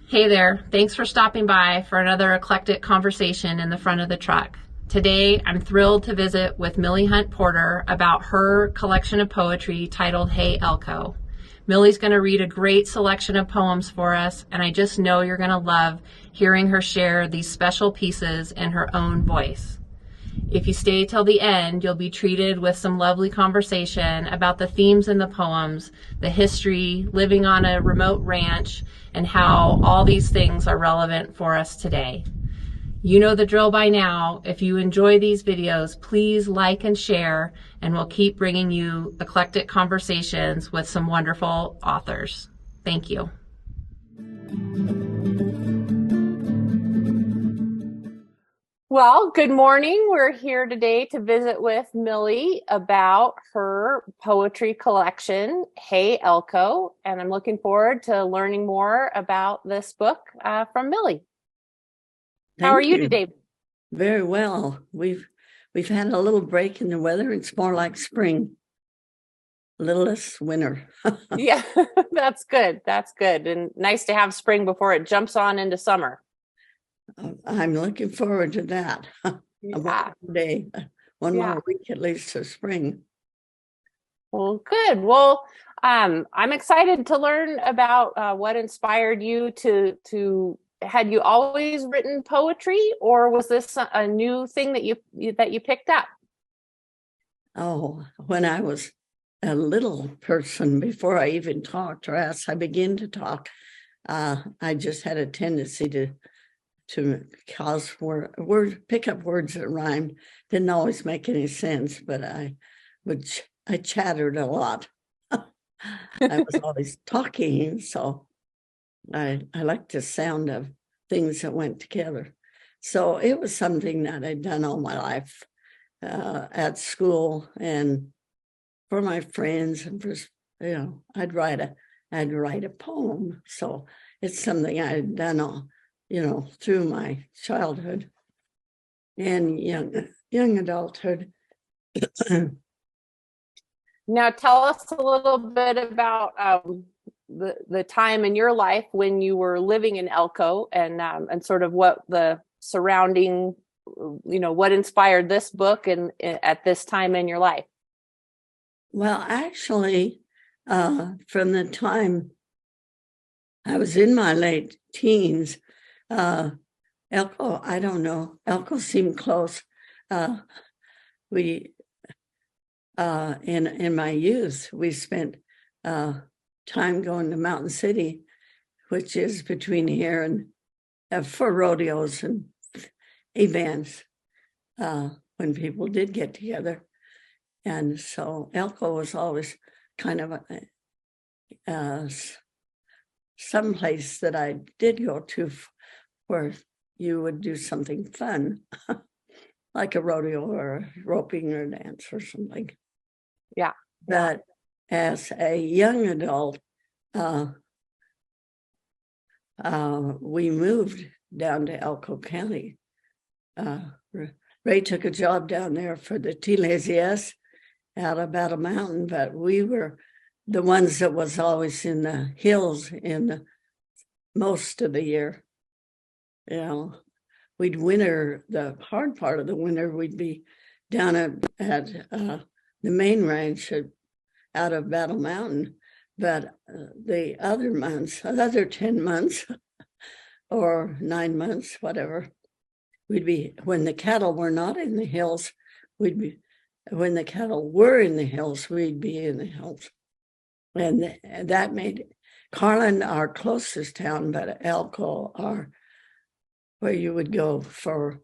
Hey there, thanks for stopping by for another eclectic conversation in the front of the truck. Today, I'm thrilled to visit with Millie Hunt Porter about her collection of poetry titled Hey Elko. Millie's going to read a great selection of poems for us, and I just know you're going to love hearing her share these special pieces in her own voice. If you stay till the end, you'll be treated with some lovely conversation about the themes in the poems, the history, living on a remote ranch, and how all these things are relevant for us today. You know the drill by now. If you enjoy these videos, please like and share, and we'll keep bringing you eclectic conversations with some wonderful authors. Thank you. Well, good morning. We're here today to visit with Millie about her poetry collection, Hey Elko, and I'm looking forward to learning more about this book from Millie. How are you today? Very well. We've had a little break in the weather. It's more like spring, a little less winter. Yeah, that's good. That's good. And nice to have spring before it jumps on into summer. I'm looking forward to that. Yeah. One more week at least to spring. Well, good. Well, I'm excited to learn about what inspired you to. Had you always written poetry, or was this a new thing that you picked up? Oh, when I was a little person, before I even talked, or as I began to talk, I just had a tendency to cause pick up words that rhymed. Didn't always make any sense, but I chattered a lot. I was always talking, so I liked the sound of things that went together. So it was something that I'd done all my life at school and for my friends, and for I'd write a poem. So it's something I had done all through my childhood and young adulthood. Now, tell us a little bit about the time in your life when you were living in Elko, and sort of what the surrounding, what inspired this book and at this time in your life. Well, actually, from the time I was in my late teens, Elko, I don't know, Elko seemed close. In my youth, we spent time going to Mountain City, which is between here and for rodeos and events when people did get together. And so Elko was always kind of some place that I did go to where you would do something fun, like a rodeo or roping or dance or something. Yeah. But as a young adult, we moved down to Elko County. Ray took a job down there for the TLACS out of Battle Mountain, but we were the ones that was always in the hills in most of the year. We'd winter, the hard part of the winter, we'd be down at the main ranch out of Battle Mountain. But the other months, another 10 months or 9 months, whatever, we'd be, when the cattle were not in the hills, when the cattle were in the hills, we'd be in the hills. And that made Carlin our closest town, but Elko where you would go for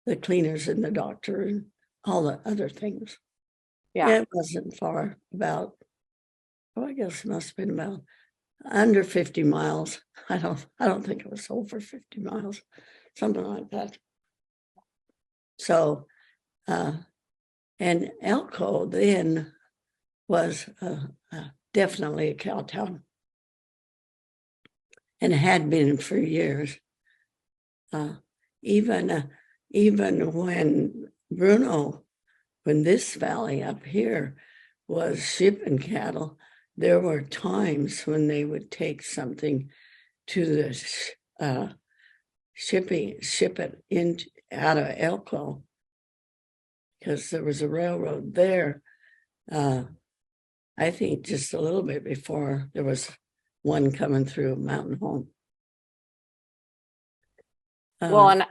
the cleaners and the doctor and all the other things. Yeah. It wasn't far, about, I guess it must have been about under 50 miles. I don't think it was over 50 miles, something like that. So, and Elko then was definitely a cow town, and had been for years. Even when Bruno when this valley up here was shipping cattle, there were times when they would take something to the ship it in out of Elko, because there was a railroad there. I think just a little bit before there was one coming through Mountain Home. Well,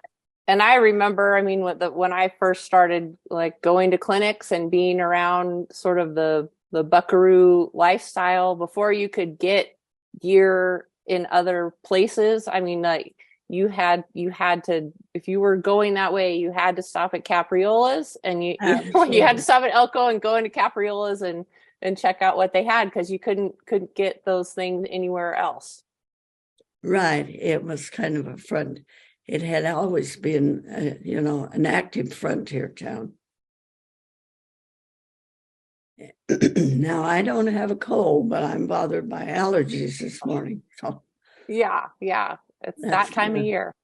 and I remember, I mean, when I first started like going to clinics and being around sort of the Buckaroo lifestyle, before you could get gear in other places, I mean, like you had to, if you were going that way, you had to stop at Capriola's, and you had to stop at Elko and go into Capriola's and check out what they had, because you couldn't get those things anywhere else. Right. It was kind of a front. It had always been, an active frontier town. Now, I don't have a cold, but I'm bothered by allergies this morning. So yeah, it's that time of year.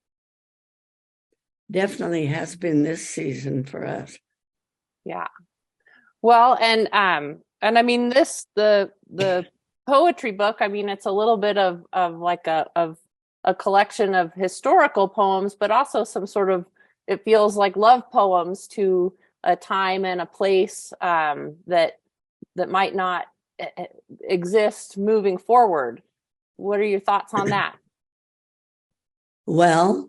Definitely has been this season for us. Yeah. Well, and I mean, the poetry book, I mean, it's a little bit of like a collection of historical poems, but also some sort of, it feels like love poems to a time and a place that might not exist moving forward. What are your thoughts on that? Well,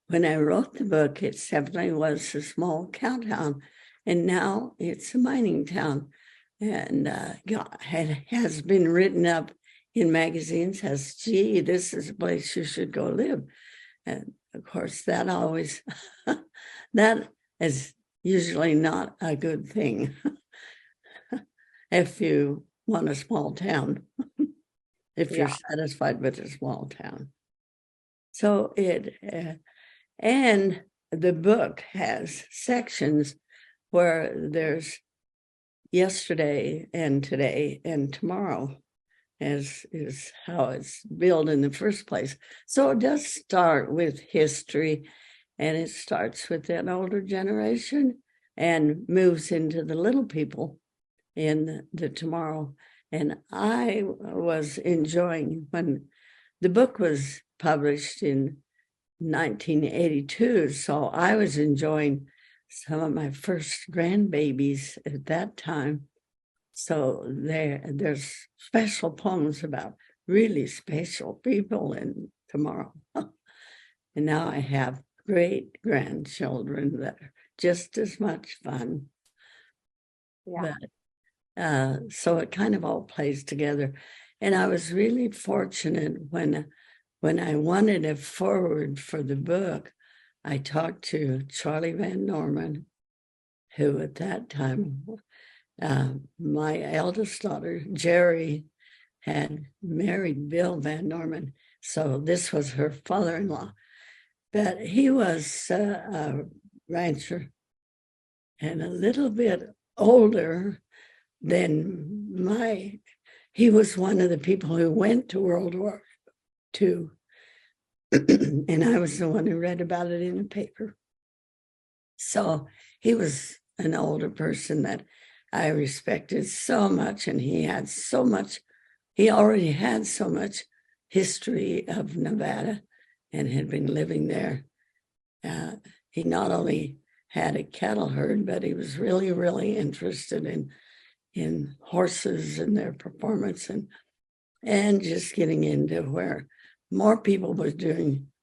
when I wrote the book, it definitely was a small cow town, and now it's a mining town, and it has been written up in magazines as, gee, this is a place you should go live. And of course, that is usually not a good thing if you want a small town, if you're satisfied with a small town. So and the book has sections where there's yesterday and today and tomorrow, as is how it's billed in the first place. So it does start with history, and it starts with that older generation and moves into the little people in the tomorrow. And I was enjoying, when the book was published in 1982, so I was enjoying some of my first grandbabies at that time. So there's special poems about really special people in tomorrow. And now I have great grandchildren that are just as much fun. Yeah. But, so it kind of all plays together. And I was really fortunate when I wanted a foreword for the book, I talked to Charlie Van Norman, who at that time, my eldest daughter, Jerry, had married Bill Van Norman. So this was her father-in-law. But he was a rancher and a little bit older than he was one of the people who went to World War II. And I was the one who read about it in the paper. So he was an older person that I respected so much, and he already had so much history of Nevada and had been living there. He not only had a cattle herd, but he was really, really interested in horses and their performance, and just getting into where more people were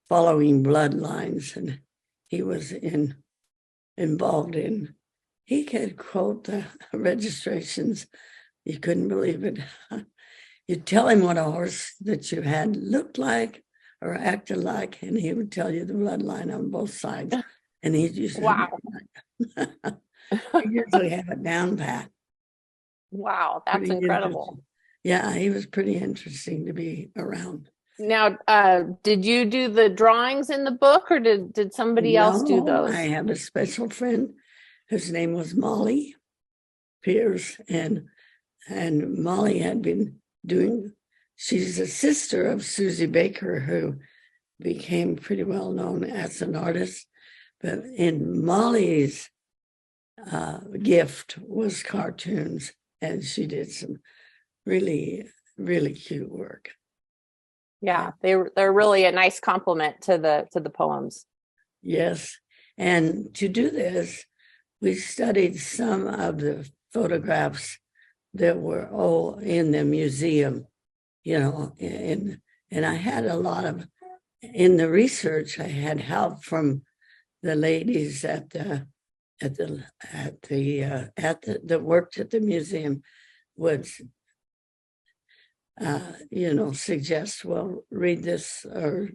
following bloodlines, and he was involved in. He could quote the registrations. You couldn't believe it. You'd tell him what a horse that you had looked like or acted like, and he would tell you the bloodline on both sides. And he'd usually, he'd usually have it down pat. Wow, that's pretty incredible. Yeah, he was pretty interesting to be around. Now, did you do the drawings in the book, or did somebody else do those? I have a special friend whose name was Molly Pierce, and Molly had been she's a sister of Susie Baker, who became pretty well known as an artist. But in Molly's gift was cartoons, and she did some really, really cute work. Yeah, they're really a nice complement to the poems. Yes. And to do this, we studied some of the photographs that were in the museum, and I had a lot of, in the research, I had help from the ladies that worked at the museum would suggest, well, read this, or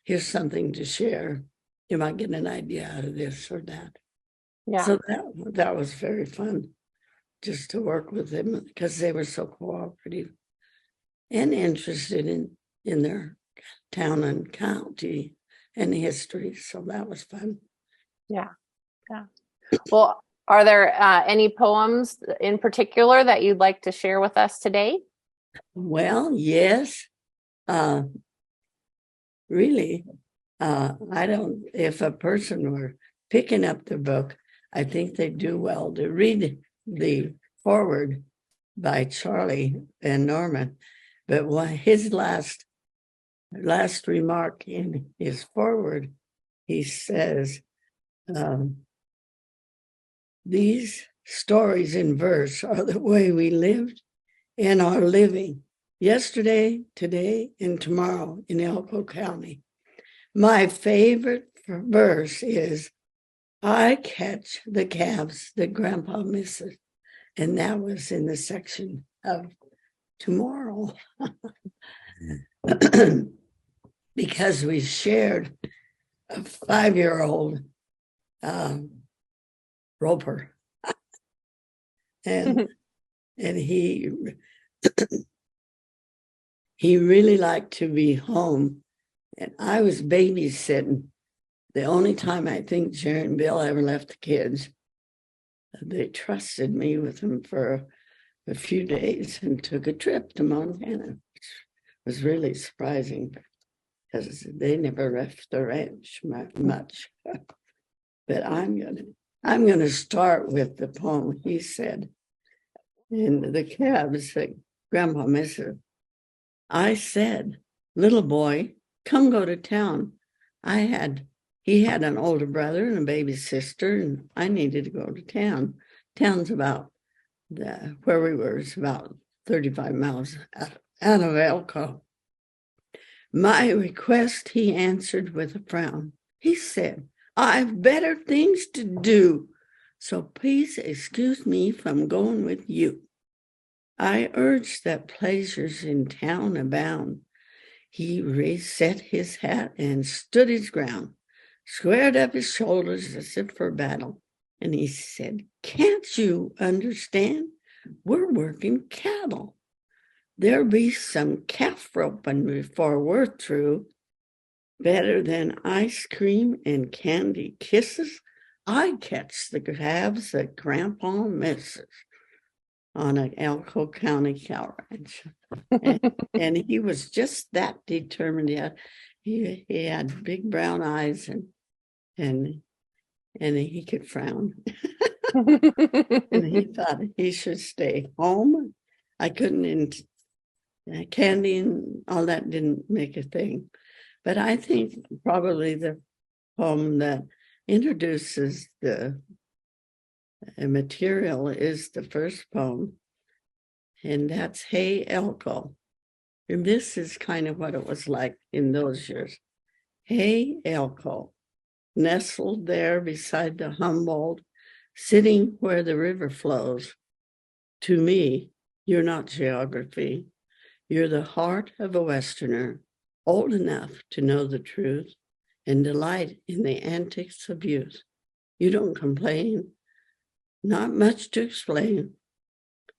here's something to share. You might get an idea out of this or that. Yeah. So that was very fun, just to work with them, because they were so cooperative and interested in their town and county and history. So that was fun. Yeah. Well, are there any poems in particular that you'd like to share with us today? Well, yes. Really, I don't, if a person were picking up the book, I think they do well to read the foreword by Charlie and Norman. But his last remark in his foreword, he says, these stories in verse are the way we lived and are living yesterday, today, and tomorrow in Elko County. My favorite verse is, I catch the calves that Grandpa misses. And that was in the section of tomorrow. Because we shared a 5-year-old roper. And he really liked to be home. And I was babysitting. The only time I think Jerry and Bill ever left the kids, they trusted me with them for a few days and took a trip to Montana, which was really surprising because they never left the ranch much. But I'm gonna start with the poem he said in the calves that Grandpa misses. I said, little boy, come go to town. He had an older brother and a baby sister, and I needed to go to town. Town's about where we were, is about 35 miles out of Elko. My request he answered with a frown. He said, I've better things to do, so please excuse me from going with you. I urged that pleasures in town abound. He reset his hat and stood his ground, squared up his shoulders as if for battle, and he said, can't you understand? We're working cattle. There'll be some calf roping before we're through. Better than ice cream and candy kisses, I catch the calves that Grandpa misses on an Elko County cow ranch. And he was just that determined. He had big brown eyes and he could frown. And he thought he should stay home. I couldn't, candy and all that didn't make a thing. But I think probably the poem that introduces the material is the first poem, and that's Hey Elko. And this is kind of what it was like in those years. Hey Elko, nestled there beside the Humboldt, sitting where the river flows. To me, you're not geography. You're the heart of a Westerner, old enough to know the truth and delight in the antics of youth. You don't complain, not much to explain.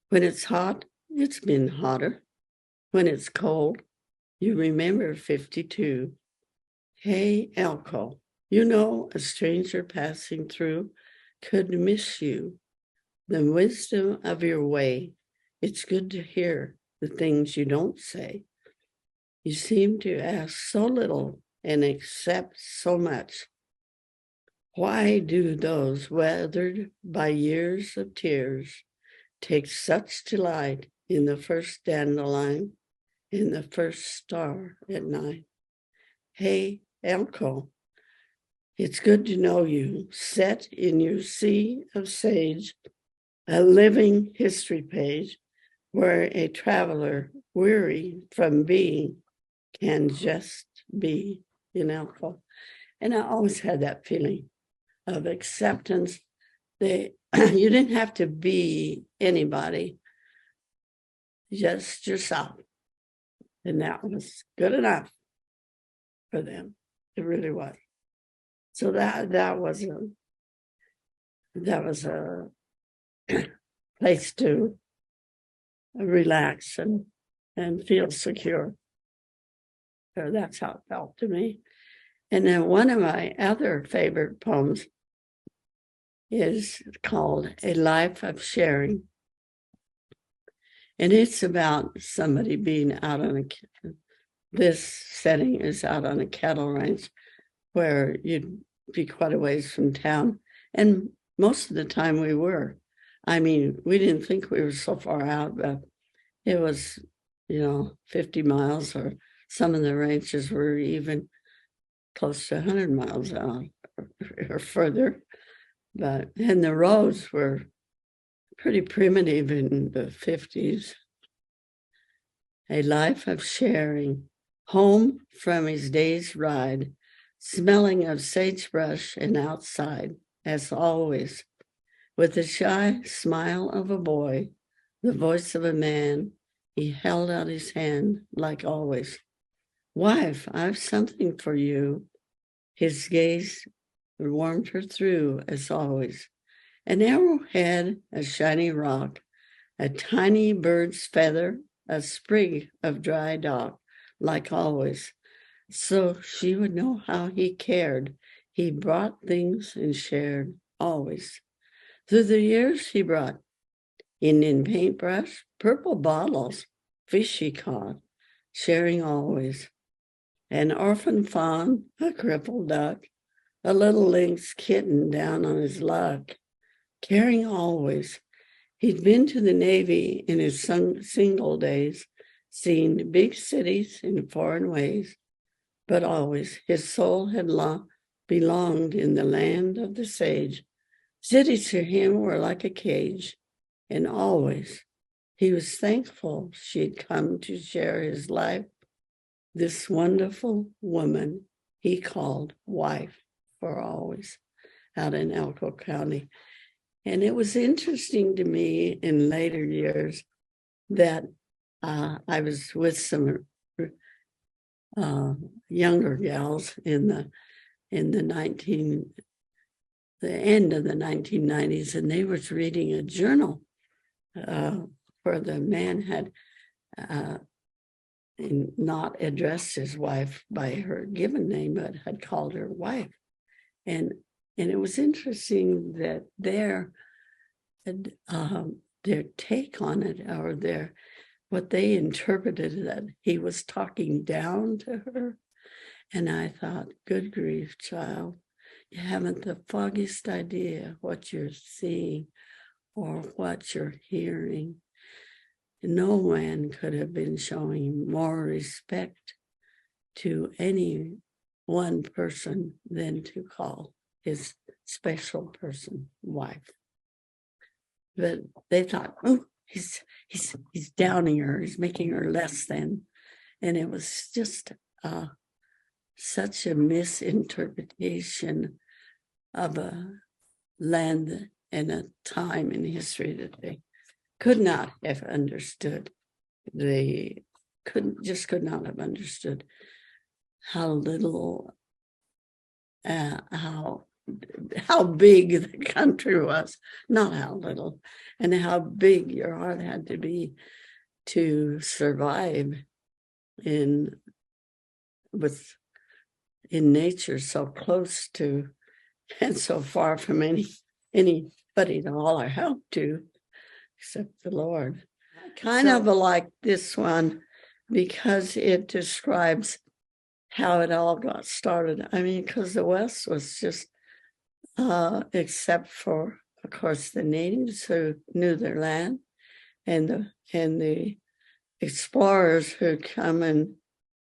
When it's hot, it's been hotter. When it's cold, you remember 52. Hey, Elko, you know a stranger passing through could miss you. The wisdom of your way, it's good to hear the things you don't say. You seem to ask so little and accept so much. Why do those weathered by years of tears take such delight in the first dandelion, in the first star at night? Hey, Elko, it's good to know you, set in your sea of sage, a living history page where a traveler weary from being can just be in Elko. And I always had that feeling of acceptance. You didn't have to be anybody, just yourself. And that was good enough for them. It really was. So that was a place to relax and feel secure. So that's how it felt to me. And then one of my other favorite poems is called A Life of Sharing. And it's about somebody being out on this setting is out on a cattle ranch where you'd be quite a ways from town. And most of the time we were. I mean, we didn't think we were so far out, but it was, 50 miles, or some of the ranches were even close to 100 miles out or further. And the roads were pretty primitive in the 50s. A life of sharing, home from his day's ride, smelling of sagebrush and outside, as always, with the shy smile of a boy, the voice of a man, he held out his hand like always. Wife, I've something for you. His gaze warmed her through as always. An arrowhead, a shiny rock, a tiny bird's feather, a sprig of dry dock, like always. So she would know how he cared. He brought things and shared always. Through the years he brought Indian paintbrush, purple bottles, fish he caught, sharing always. An orphan fawn, a crippled duck, a little lynx kitten down on his luck, caring always. He'd been to the Navy in his single days, seen big cities in foreign ways, but always his soul had belonged in the land of the sage. Cities to him were like a cage, and always he was thankful she'd come to share his life, this wonderful woman he called wife for always, out in Elko County. And it was interesting to me in later years that I was with some younger gals in the end of the 1990s, and they was reading a journal where the man had not addressed his wife by her given name, but had called her wife. And it was interesting that their take on it, or what they interpreted, that he was talking down to her. And I thought, good grief, child, you haven't the foggiest idea what you're seeing or what you're hearing. No man could have been showing more respect to any one person than to call his special person wife. But they thought, oh, he's downing her, he's making her less than. And it was just such a misinterpretation of a land and a time in history that they could not have understood. They could not have understood how little, how big the country was, not how little, and how big your heart had to be to survive in nature, so close to and so far from anybody to holler help to, except the Lord. Kind of like this one because it describes how it all got started. I mean, because the West was just except for, of course, the natives who knew their land, and the explorers who come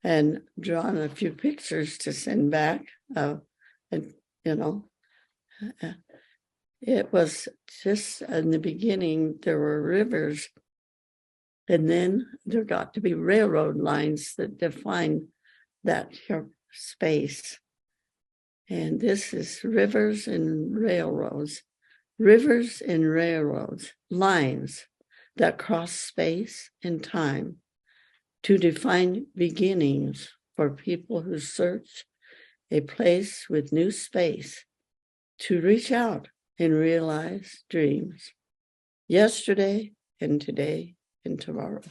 and drawn a few pictures to send back. And it was just in the beginning, there were rivers, and then there got to be railroad lines that defined that space. And this is rivers and railroads, lines that cross space and time to define beginnings for people who search a place with new space to reach out and realize dreams, yesterday and today and tomorrow.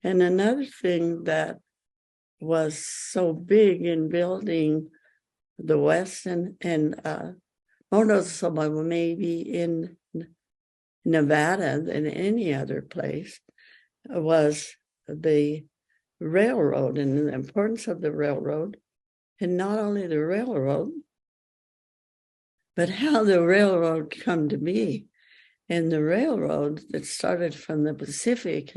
And another thing that was so big in building the West and more noticeable maybe in Nevada than any other place was the railroad and the importance of the railroad, and not only the railroad, but how the railroad come to be. And the railroad that started from the Pacific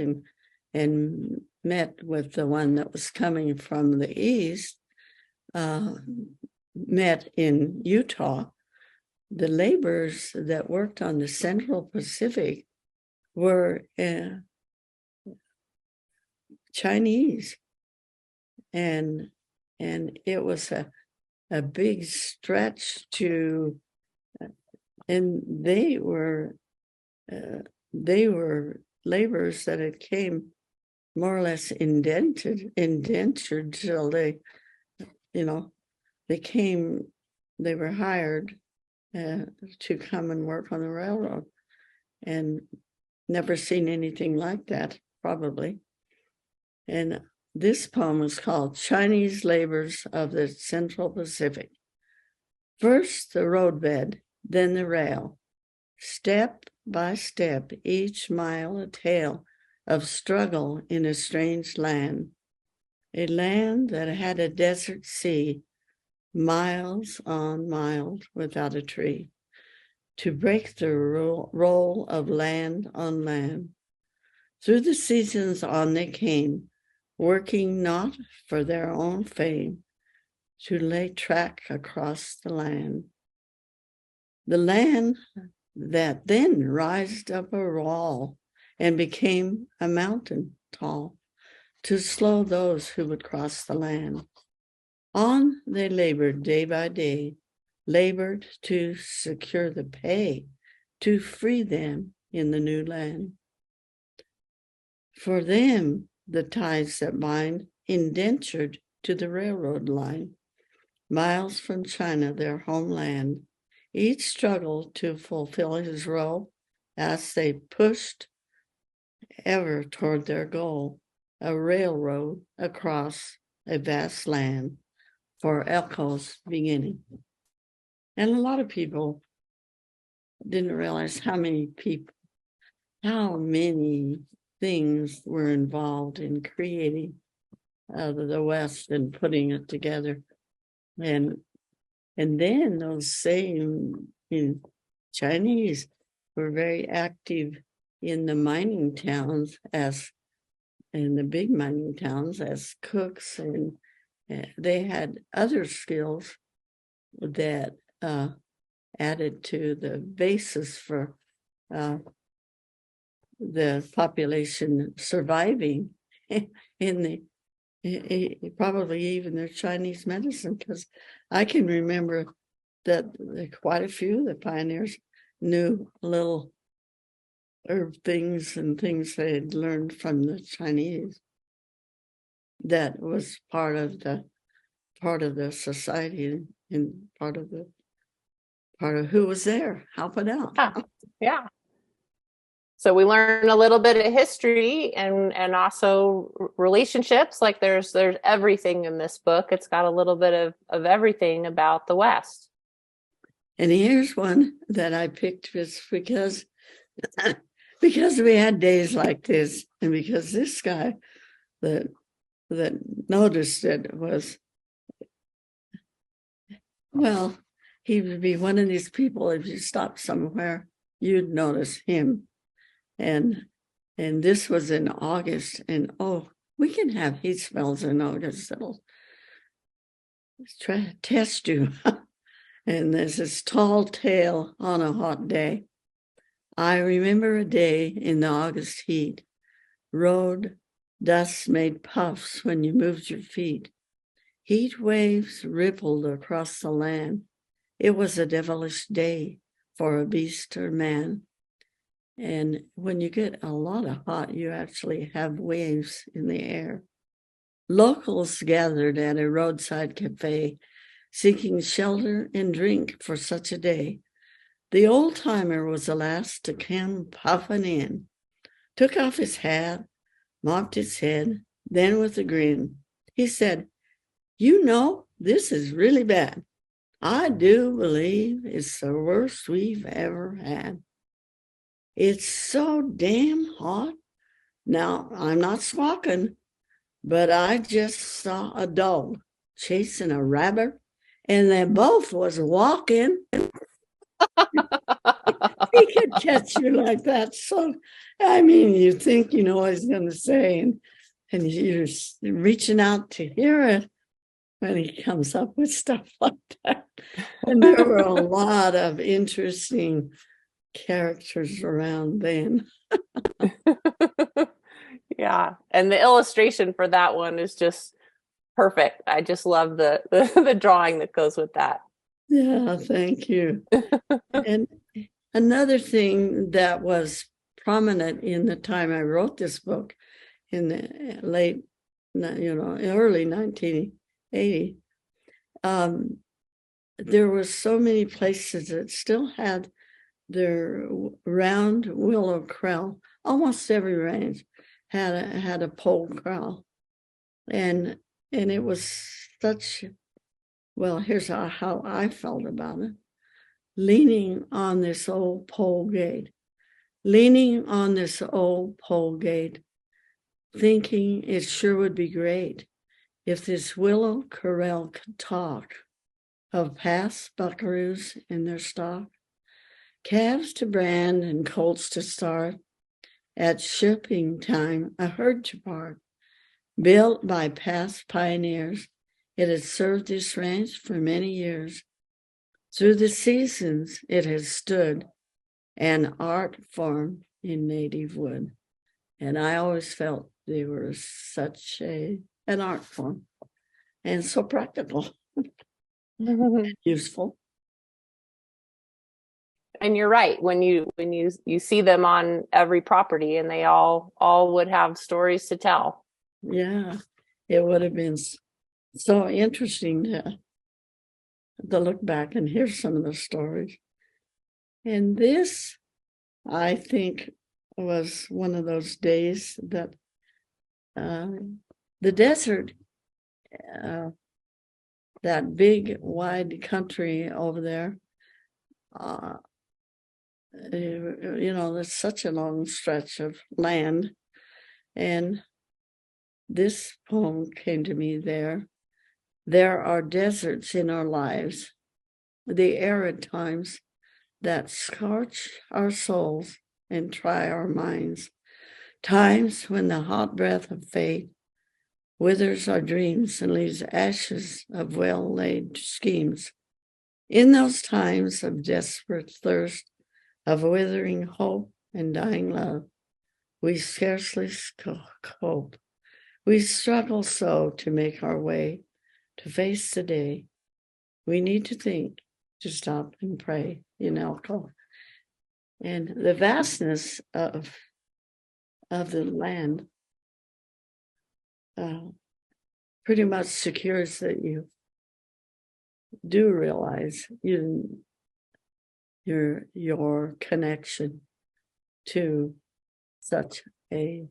and met with the one that was coming from the east, met in Utah. The laborers that worked on the Central Pacific were Chinese, and it was a big stretch to, and they were laborers that had came more or less indentured till they were hired to come and work on the railroad, and never seen anything like that, probably. And this poem is called Chinese Laborers of the Central Pacific. First the roadbed, then the rail. Step by step, each mile a tale of struggle in a strange land. A land that had a desert sea, miles on miles without a tree, to break the roll of land on land. Through the seasons on they came, working not for their own fame, to lay track across the land. The land that then rised up a wall and became a mountain tall, to slow those who would cross the land. On they labored day by day, labored to secure the pay, to free them in the new land. For them, the ties that bind, indentured to the railroad line, miles from China, their homeland, each struggled to fulfill his role as they pushed ever toward their goal, a railroad across a vast land for Elko's beginning. And a lot of people didn't realize how many things were involved in creating the West and putting it together. And then those same Chinese were very active in the mining towns in the big mining towns as cooks, and they had other skills that added to the basis for the population surviving in probably even their Chinese medicine, because I can remember that quite a few of the pioneers knew little herb things and things they had learned from the Chinese that was part of the society and part of who was there helping out. Yeah. So we learn a little bit of history and also relationships. Like there's everything in this book. It's got a little bit of everything about the West. And here's one that I picked just because we had days like this, and because this guy that noticed it Well, he would be one of these people, if you stopped somewhere, you'd notice him. And this was in August, and we can have heat spells in August that'll test you. And there's this tall tale on a hot day. I remember a day in the August heat. Road dust made puffs when you moved your feet. Heat waves rippled across the land. It was a devilish day for a beast or man. And when you get a lot of hot, you actually have waves in the air. Locals gathered at a roadside cafe, seeking shelter and drink for such a day. The old-timer was the last to come puffing in, took off his hat, mopped his head, then with a grin, he said, "You know, this is really bad. I do believe it's the worst we've ever had. It's so damn hot. Now, I'm not squawking, but I just saw a dog chasing a rabbit, and they both was walking." He could catch you like that. So, I mean, you think you know what he's going to say, and you're reaching out to hear it when he comes up with stuff like that. And there were a lot of interesting characters around then. Yeah. And the illustration for that one is just perfect. I just love the drawing that goes with that. Yeah, thank you. And another thing that was prominent in the time I wrote this book in the early 1980, there were so many places that still had their round willow corral. Almost every range had a pole corral, and it was such. Well, here's how I felt about it. Leaning on this old pole gate, thinking it sure would be great if this willow corral could talk of past buckaroos in their stock, calves to brand and colts to start, at shipping time a herd to part, built by past pioneers. It has served this ranch for many years. Through the seasons, it has stood an art form in native wood. And I always felt they were such an art form and so practical, useful. And you're right. When you see them on every property, and they all would have stories to tell. Yeah, it would have been so interesting to look back and hear some of the stories. And this, I think, was one of those days that the desert, that big wide country over there, there's such a long stretch of land. And this poem came to me there. There are deserts in our lives, the arid times that scorch our souls and try our minds, times when the hot breath of fate withers our dreams and leaves ashes of well-laid schemes. In those times of desperate thirst, of withering hope and dying love, we scarcely cope. We struggle so to make our way, to face the day. We need to think, to stop and pray in Elko. And the vastness of the land pretty much secures that you do realize your connection to such a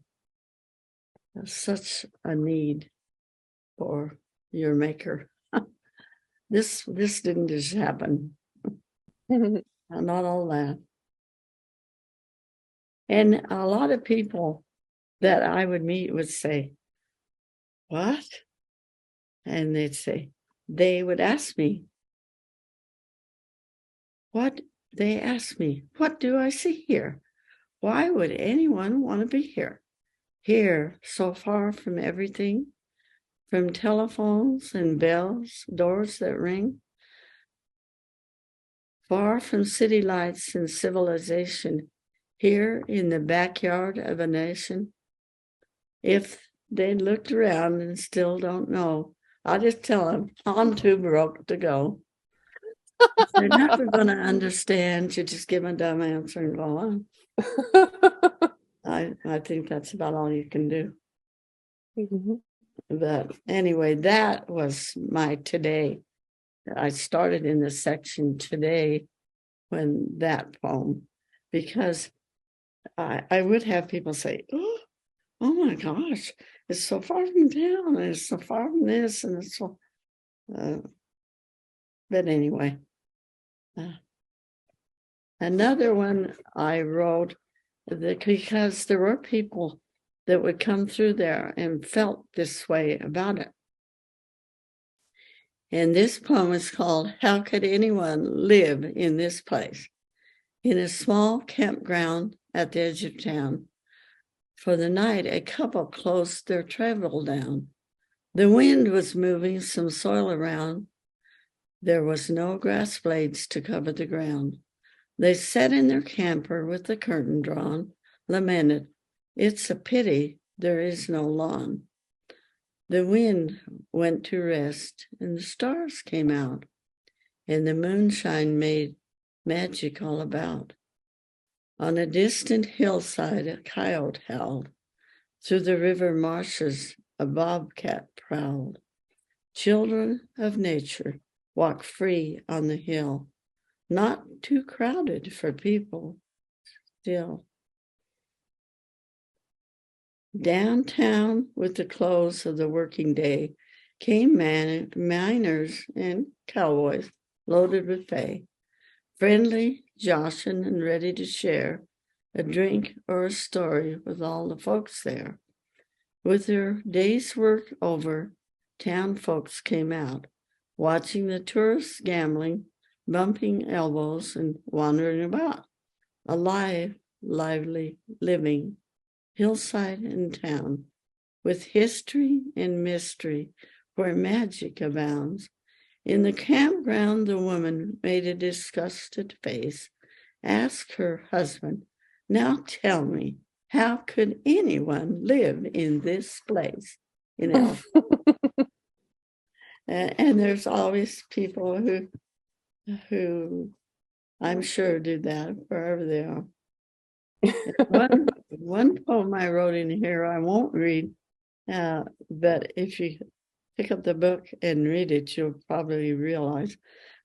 need for your maker. This didn't just happen. Not all that. And a lot of people that I would meet would say, "What?" And they would ask me, they asked me, what do I see here? Why would anyone want to be here? Here, so far from everything, from telephones and bells, doors that ring, far from city lights and civilization, here in the backyard of a nation. If they looked around and still don't know, I'll just tell them, I'm too broke to go. If they're never going to understand, you just give them a dumb answer and go on. I think that's about all you can do. Mm-hmm. But anyway, that was my today. I started in the section today when that poem, because I would have people say, oh my gosh, it's so far from town, and it's so far from this, and it's so, but anyway. Another one I wrote because there were people that would come through there and felt this way about it. And this poem is called, How Could Anyone Live in This Place? In a small campground at the edge of town. For the night, a couple closed their travel down. The wind was moving some soil around. There was no grass blades to cover the ground. They sat in their camper with the curtain drawn, lamented, it's a pity there is no lawn. The wind went to rest, and the stars came out, and the moonshine made magic all about. On a distant hillside, a coyote howled. Through the river marshes, a bobcat prowled. Children of nature walk free on the hill, not too crowded for people still. Downtown, with the close of the working day, came miners and cowboys loaded with pay, friendly, joshing, and ready to share a drink or a story with all the folks there. With their day's work over, town folks came out, watching the tourists gambling, bumping elbows, and wandering about, alive, lively, living, hillside and town, with history and mystery where magic abounds. In the campground, the woman made a disgusted face, asked her husband, now tell me, how could anyone live in this place? You know, and there's always people who I'm sure do that wherever they are. One poem I wrote in here I won't read, but if you pick up the book and read it, you'll probably realize.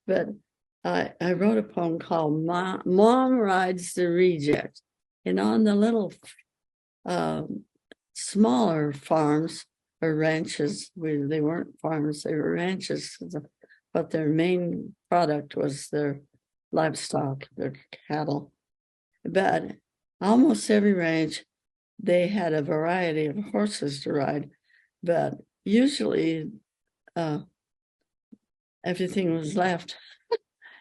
But I wrote a poem called Mom Rides the Reject. And on the little smaller farms or ranches, they weren't farms, they were ranches, but their main product was their livestock, their cattle. But almost every ranch, they had a variety of horses to ride, but usually everything was left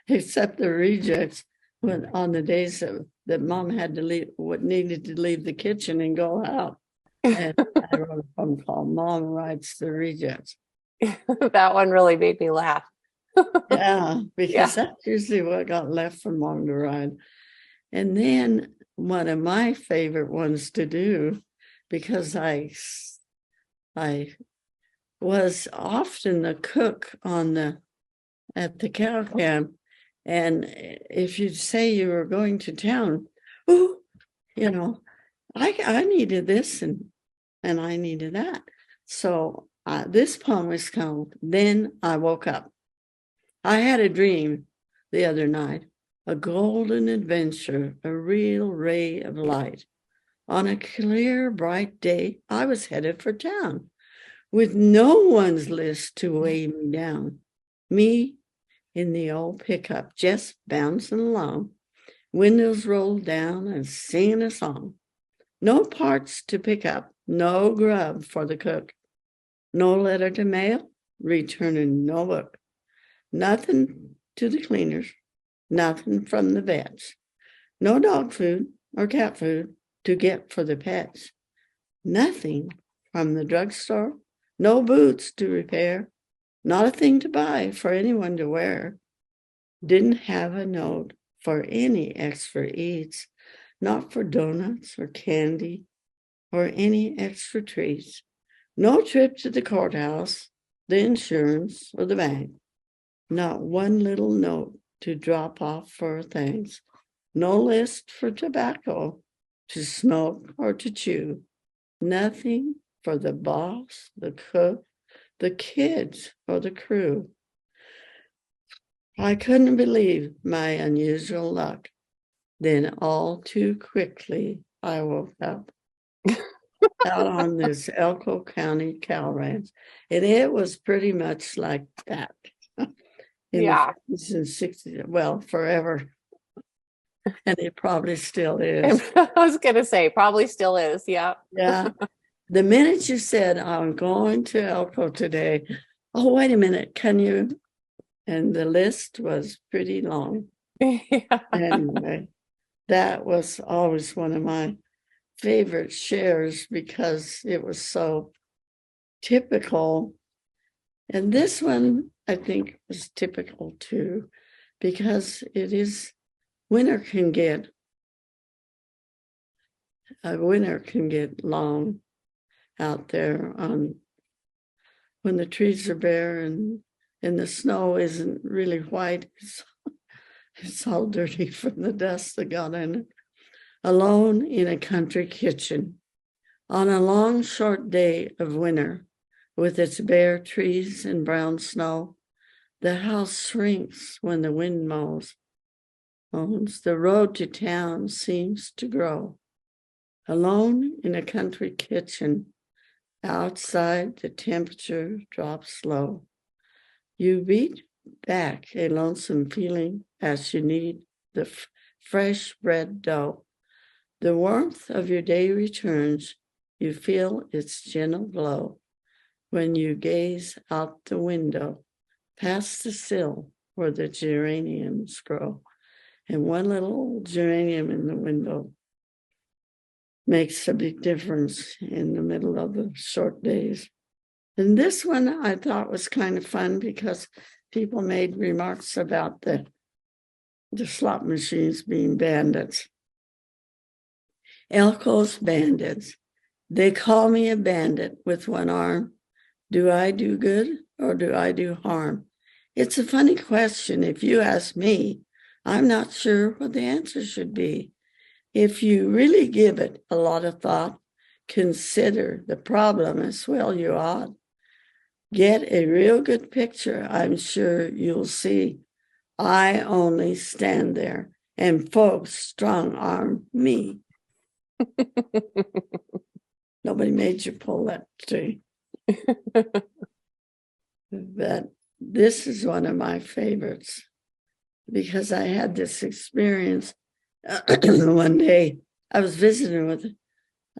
except the rejects when on the days that Mom had to leave, needed to leave the kitchen and go out. And I wrote a poem called Mom Rides the Rejects. That one really made me laugh. Yeah, because that's usually what got left for Mom to ride. And then one of my favorite ones to do, because I was often the cook at the cow camp, and if you'd say you were going to town, oh, you know, I needed this and I needed that. So this poem is called Then I Woke Up. I had a dream the other night, a golden adventure, a real ray of light. On a clear, bright day, I was headed for town, with no one's list to weigh me down. Me in the old pickup, just bouncing along, windows rolled down and singing a song. No parts to pick up, no grub for the cook, no letter to mail, returning no book, nothing to the cleaners, nothing from the vets. No dog food or cat food to get for the pets. Nothing from the drugstore. No boots to repair. Not a thing to buy for anyone to wear. Didn't have a note for any extra eats. Not for donuts or candy or any extra treats. No trip to the courthouse, the insurance, or the bank. Not one little note to drop off for thanks. No list for tobacco to smoke or to chew. Nothing for the boss, the cook, the kids, or the crew. I couldn't believe my unusual luck. Then all too quickly I woke up out on this Elko County cow ranch. And it was pretty much like that. In the 50s and 60s, well, forever. And it probably still is. I was going to say, probably still is. Yeah. Yeah. The minute you said, I'm going to Elko today, oh, wait a minute, can you? And the list was pretty long. Yeah. Anyway, that was always one of my favorite shares because it was so typical. And this one, I think, is typical too, because it is, winter can get long out there on when the trees are bare and the snow isn't really white. It's all dirty from the dust that got in it. Alone in a country kitchen on a long, short day of winter with its bare trees and brown snow, the house shrinks when the wind mows. The road to town seems to grow. Alone in a country kitchen, outside the temperature drops low. You beat back a lonesome feeling as you knead the fresh bread dough. The warmth of your day returns. You feel its gentle glow when you gaze out the window past the sill where the geraniums grow. And one little geranium in the window makes a big difference in the middle of the short days. And this one I thought was kind of fun because people made remarks about the slot machines being bandits. Elko's bandits. They call me a bandit with one arm. Do I do good or do I do harm? It's a funny question. If you ask me, I'm not sure what the answer should be. If you really give it a lot of thought, consider the problem as well you ought. Get a real good picture. I'm sure you'll see. I only stand there and folks strong arm me. Nobody made you pull that tree. But this is one of my favorites because I had this experience one day. I was visiting with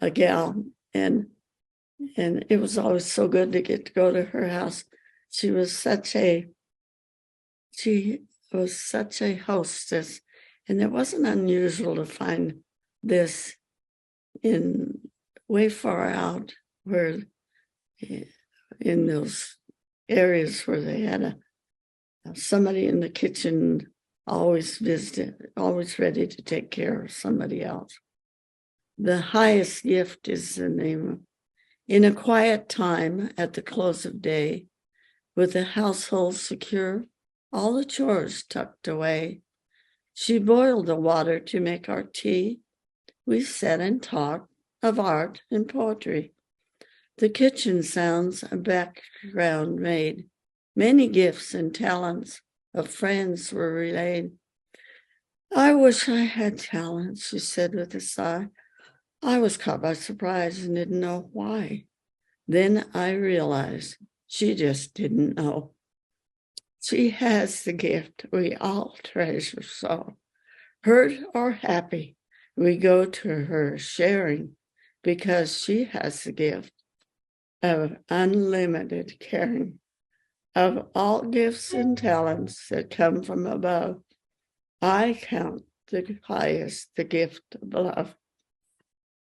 a gal and it was always so good to get to go to her house. She was such a hostess, and it wasn't unusual to find this in way far out where in those areas where they had somebody in the kitchen always visited, always ready to take care of somebody else. The highest gift is the name of, in a quiet time at the close of day, with the household secure, all the chores tucked away. She boiled the water to make our tea. We sat and talked of art and poetry. The kitchen sounds a background made. Many gifts and talents of friends were relayed. I wish I had talent, she said with a sigh. I was caught by surprise and didn't know why. Then I realized she just didn't know. She has the gift we all treasure so. Hurt or happy, we go to her sharing because she has the gift of unlimited caring. Of all gifts and talents that come from above, I count the highest the gift of love,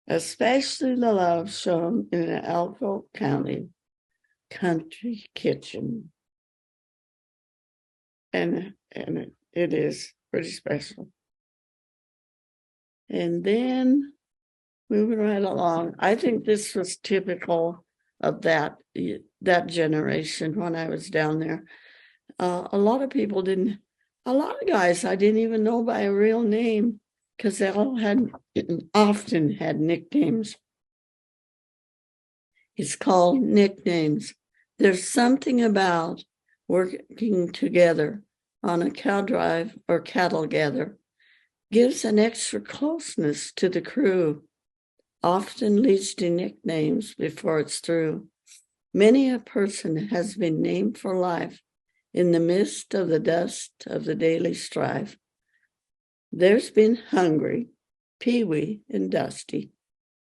especially the love shown in an Elko County country kitchen. And it is pretty special. And then moving right along, I think this was typical of that generation when I was down there. A lot of guys I didn't even know by a real name because they all often had nicknames. It's called nicknames. There's something about working together on a cow drive or cattle gather gives an extra closeness to the crew, often leads to nicknames before it's through. Many a person has been named for life in the midst of the dust of the daily strife. There's been Hungry, Pee-wee, and Dusty,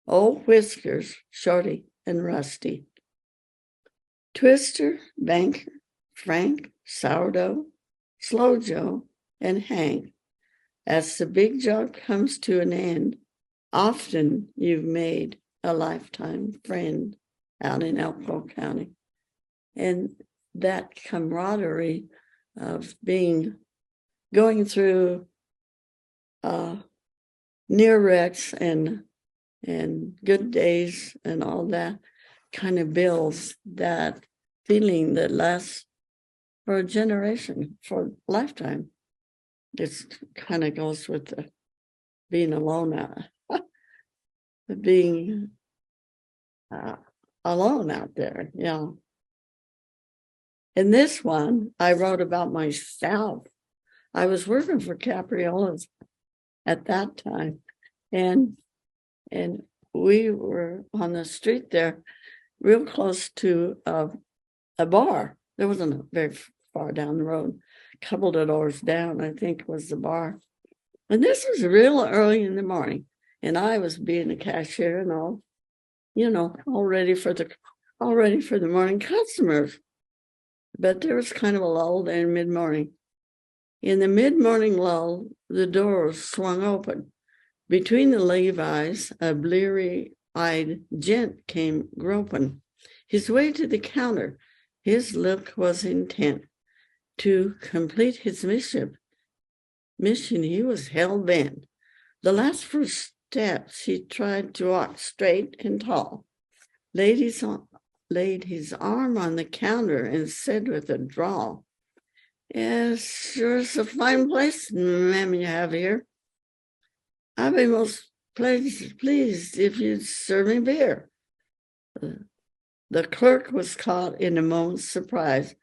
Old Whiskers, Shorty, and Rusty, Twister, Banker, Frank, Sourdough, Slow Joe, and Hank. As the big job comes to an end, often you've made a lifetime friend out in Elko County. And that camaraderie of going through near wrecks and good days and all that kind of builds that feeling that lasts for a generation, for a lifetime. It kind of goes with the being alone out, being alone out there, you know. In this one, I wrote about myself. I was working for Capriola's at that time, and we were on the street there, real close to a bar. There wasn't very far down the road. A couple of doors down, I think, was the bar. And this was real early in the morning, and I was being a cashier and all, you know, all ready for the morning customers. But there was kind of a lull there in mid-morning. In the mid-morning lull, the doors swung open. Between the Levi's, a bleary-eyed gent came groping his way to the counter. His look was intent. To complete his mission, he was hell-bent. The last few steps, he tried to walk straight and tall, laid his arm on the counter and said with a drawl, "Yes, sure is a fine place, ma'am, you have here. I'd be most pleased if you'd serve me beer." The clerk was caught in a moment's surprise.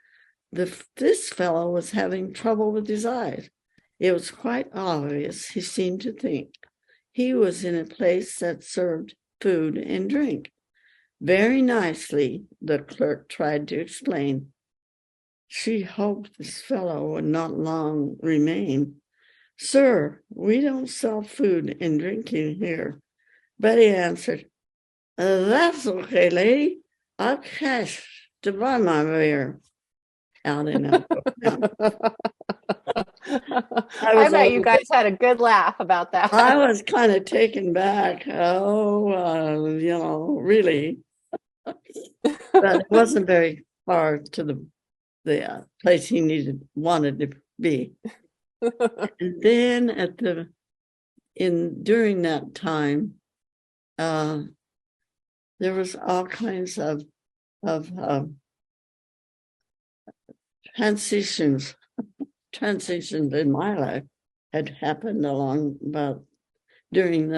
This fellow was having trouble with his eyes. It was quite obvious, he seemed to think. He was in a place that served food and drink. Very nicely, the clerk tried to explain. She hoped this fellow would not long remain. "Sir, we don't sell food and drinking here." But he answered, "That's okay, lady. I'll cash to buy my beer." Out in Elko. I bet you guys had a good laugh about that. I was kind of taken back. Really. But it wasn't very far to the place he wanted to be. And then during that time, there was all kinds of transitions in my life had happened during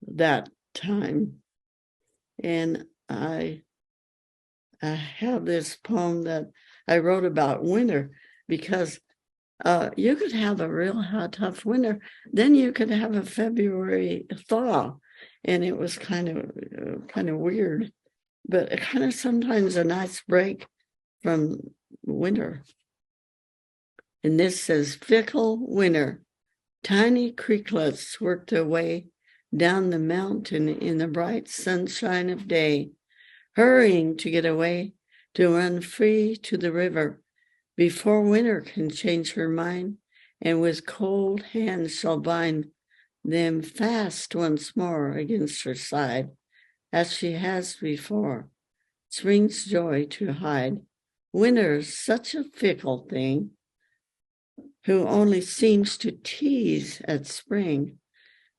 that time. And I have this poem that I wrote about winter, because you could have a real tough winter, then you could have a February thaw, and it was kind of weird, but kind of sometimes a nice break from winter. And this says, "Fickle winter, tiny creeklets work their way down the mountain in the bright sunshine of day, hurrying to get away, to run free to the river before winter can change her mind and with cold hands shall bind them fast once more against her side, as she has before. Spring's joy to hide. Winter's such a fickle thing, who only seems to tease at spring.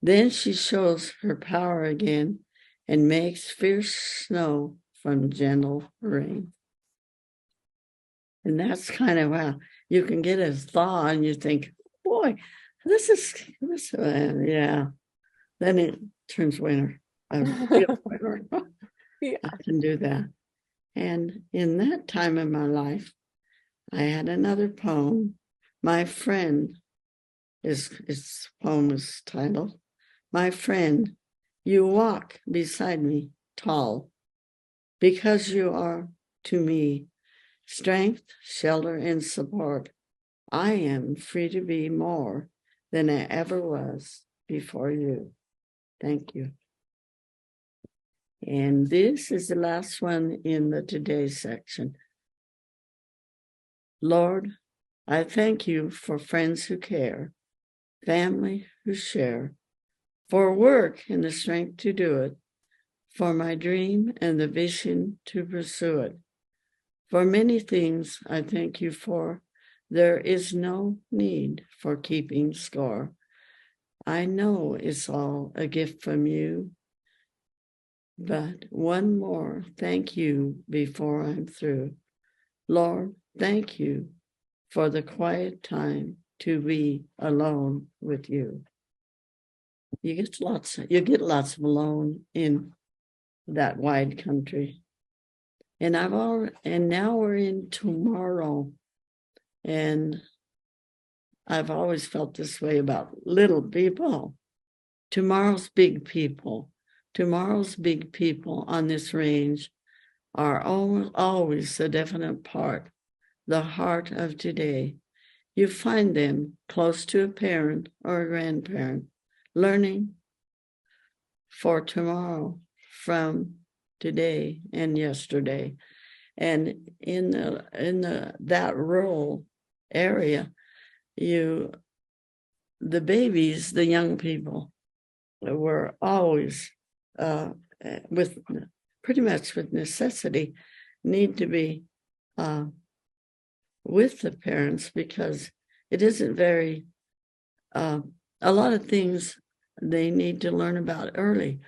Then she shows her power again and makes fierce snow from gentle rain. And that's kind of how you can get a thaw and you think, boy, this, yeah. Then it turns winter. I feel winter. Yeah. I can do that. And in that time of my life, I had another poem. My friend, its poem is titled, My Friend, You Walk Beside Me Tall, because you are to me strength, shelter, and support. I am free to be more than I ever was before you. Thank you. And this is the last one in the today section. Lord, I thank you for friends who care, family who share, for work and the strength to do it, for my dream and the vision to pursue it. For many things I thank you for. There is no need for keeping score. I know it's all a gift from you, but one more thank you before I'm through. Lord, thank you for the quiet time to be alone with you. You get lots of alone in that wide country. And now we're in tomorrow. And I've always felt this way about little people. Tomorrow's big people on this range are always a definite part, the heart of today. You find them close to a parent or a grandparent, learning for tomorrow from today and yesterday. And in that rural area, the babies, the young people, were always with pretty much with necessity need to be with the parents, because it isn't very a lot of things they need to learn about early.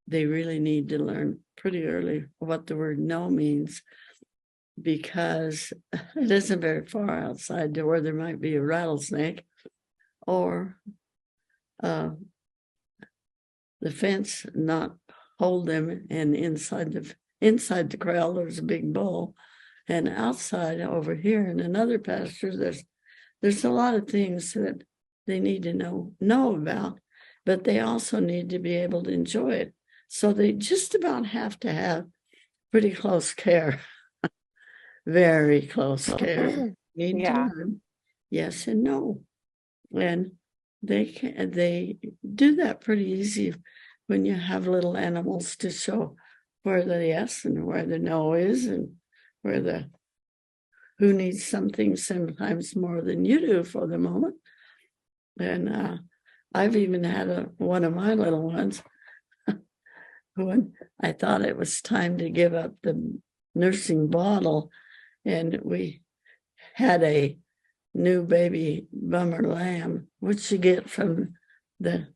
They really need to learn pretty early what the word no means, because it isn't very far outside to where there might be a rattlesnake, or the fence not hold them, and inside the corral there's a big bull, and outside over here in another pasture there's a lot of things that they need to know about, but they also need to be able to enjoy it. So they just about have to have pretty close care, very close care. Need to learn yes and no, and they do that pretty easy when you have little animals to show where the yes and where the no is, and where who needs something sometimes more than you do for the moment. And I've even had one of my little ones when I thought it was time to give up the nursing bottle, and we had a new baby bummer lamb, which you get from the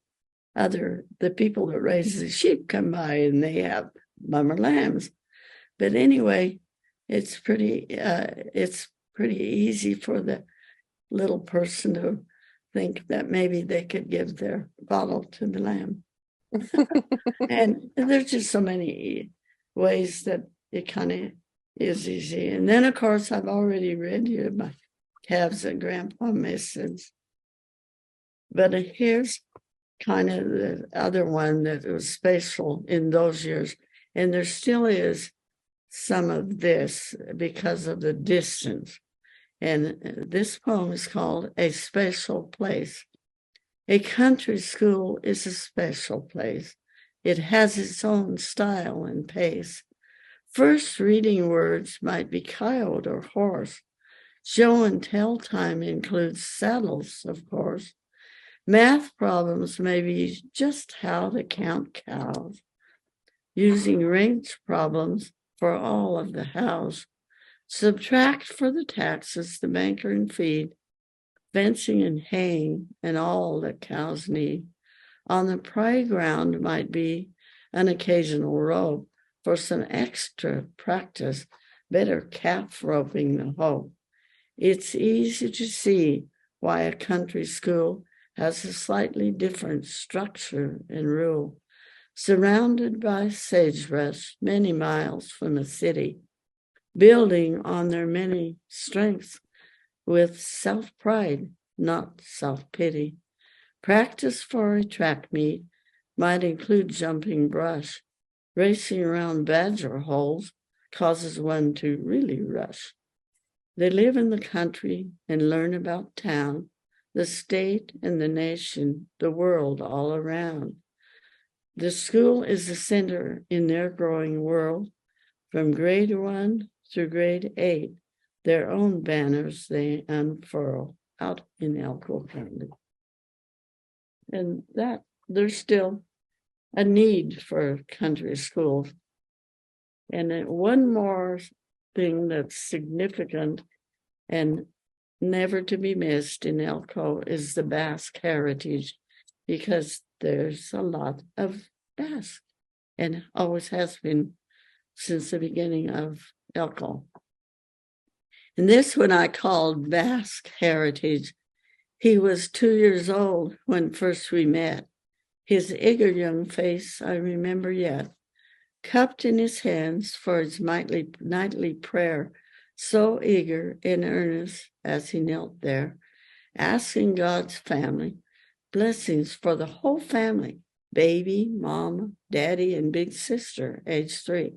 people that raise the sheep come by and they have bummer lambs. But anyway, it's pretty easy for the little person to think that maybe they could give their bottle to the lamb. And there's just so many ways that it kind of is easy. And then, of course, I've already read you about calves that Grandpa misses. But here's kind of the other one that was special in those years. And there still is some of this because of the distance. And this poem is called A Special Place. A country school is a special place. It has its own style and pace. First reading words might be coyote or horse. Show and tell time includes saddles, of course. Math problems may be just how to count cows. Using range problems for all of the house. Subtract for the taxes, the banker and feed, fencing and haying, and all that cows need. On the playground might be an occasional rope for some extra practice, better calf roping the hoe. It's easy to see why a country school has a slightly different structure and rule. Surrounded by sagebrush many miles from the city, building on their many strengths with self-pride, not self-pity. Practice for a track meet might include jumping brush. Racing around badger holes causes one to really rush. They live in the country and learn about town, the state and the nation, the world all around. The school is the center in their growing world. From grade 1 through grade 8, their own banners they unfurl out in Elko County. And that there's still a need for country schools. And then one more thing that's significant and never to be missed in Elko is the Basque heritage, because there's a lot of Basque and always has been since the beginning of Elko. And this one I called Basque heritage. He was 2 years old when first we met. His eager young face I remember yet, cupped in his hands for his nightly prayer, so eager and earnest as he knelt there, asking God's family blessings for the whole family, baby, mama, daddy, and big sister, age 3.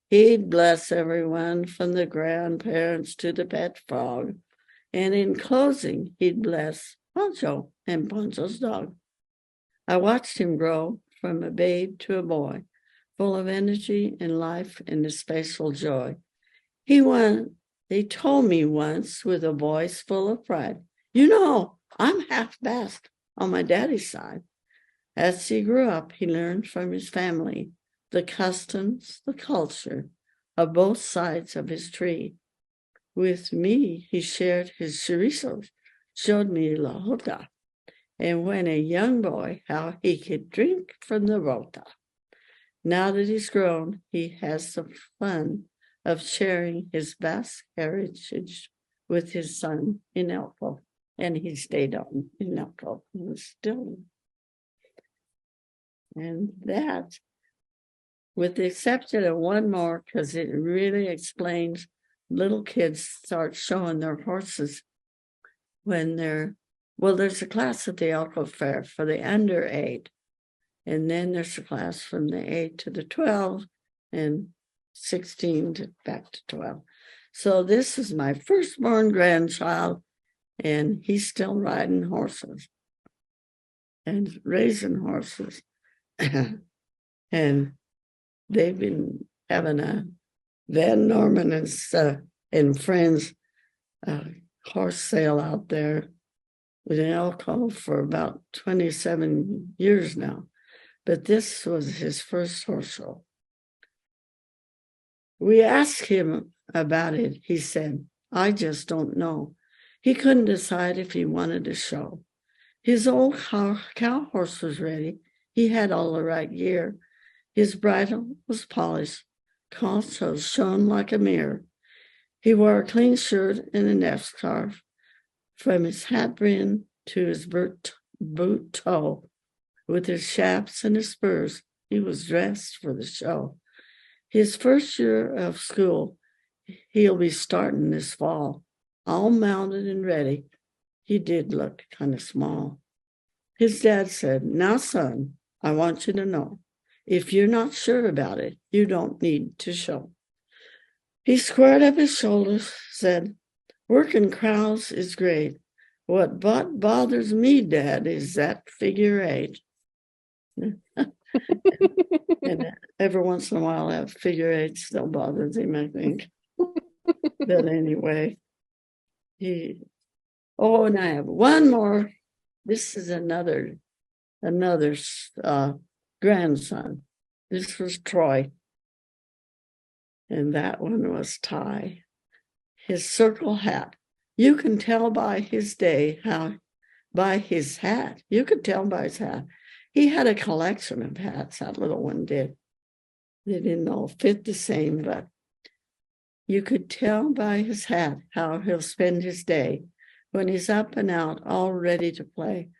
He'd bless everyone from the grandparents to the pet frog. And in closing, he'd bless Poncho and Poncho's dog. I watched him grow from a babe to a boy, full of energy and life and a spatial joy. He told me once with a voice full of pride, "You know, I'm half Basque on my daddy's side." As he grew up, he learned from his family the customs, the culture of both sides of his tree. With me, he shared his chorizos, showed me la jota, and when a young boy, how he could drink from the rota. Now that he's grown, he has the fun of sharing his Basque heritage with his son in Elko, and he stayed on in Elko and is still. And that, with the exception of one more, because it really explains, little kids start showing their horses when there's a class at the Elko Fair for the under 8, and then there's a class from the 8 to the 12 and 16 to back to 12. So this is my firstborn grandchild, and he's still riding horses and raising horses. And they've been having a Van Norman and friends horse sale out there with an Elko for about 27 years now. But this was his first horse show. We asked him about it. He said, "I just don't know." He couldn't decide if he wanted to show. His old cow horse was ready. He had all the right gear. His bridle was polished. Concho shone like a mirror. He wore a clean shirt and a neck scarf from his hat brim to his boot toe. With his chaps and his spurs, he was dressed for the show. His first year of school, he'll be starting this fall, all mounted and ready. He did look kind of small. His dad said, "Now, son, I want you to know, if you're not sure about it, you don't need to show." He squared up his shoulders, said, "Working cows is great. What bothers me, Dad, is that figure 8. And every once in a while, that figure 8 still bothers him, I think. But anyway, And I have one more. This is another grandson. This was Troy. And that one was Ty. His circle hat. You can tell by his by his hat. You could tell by his hat. He had a collection of hats, that little one did. They didn't all fit the same, but you could tell by his hat how he'll spend his day when he's up and out, all ready to play.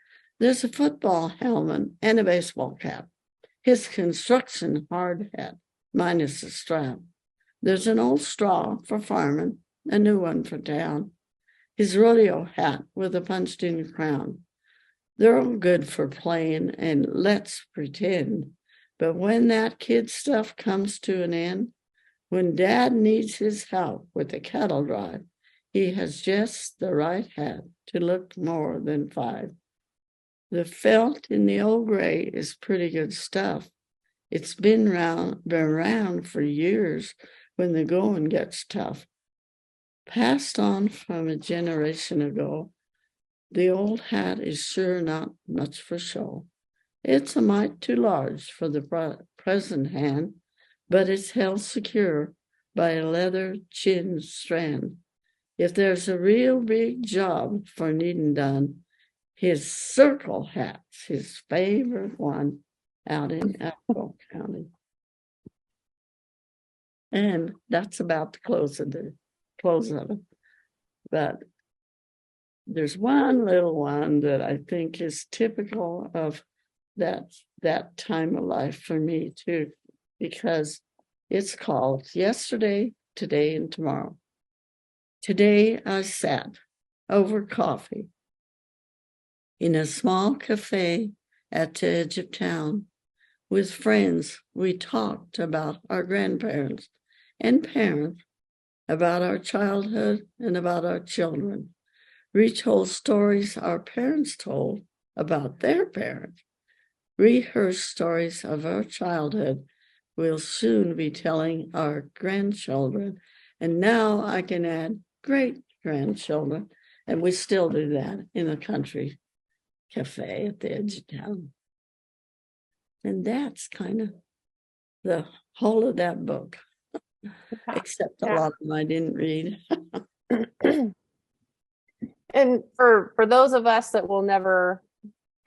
There's a football helmet and a baseball cap. His construction hard hat, minus the strap. There's an old straw for farming, a new one for town. His rodeo hat with a punched-in crown. They're all good for playing and let's pretend. But when that kid stuff comes to an end, when Dad needs his help with the cattle drive, he has just the right hat to look more than 5. The felt in the old gray is pretty good stuff. It's been around for years when the going gets tough. Passed on from a generation ago, the old hat is sure not much for show. It's a mite too large for the present hand, but it's held secure by a leather chin strand. If there's a real big job for needing done, his circle hat's his favorite one out in Elko County. And that's about the close of it. But there's one little one that I think is typical of that time of life for me too, because it's called Yesterday, Today, and Tomorrow. Today I sat over coffee in a small cafe at the edge of town. With friends, we talked about our grandparents and parents, about our childhood and about our children. Retold stories our parents told about their parents. Rehearsed stories of our childhood we'll soon be telling our grandchildren. And now I can add great-grandchildren. And we still do that in a country cafe at the edge of town. And that's kind of the whole of that book, except a lot of them I didn't read. And for those of us that will never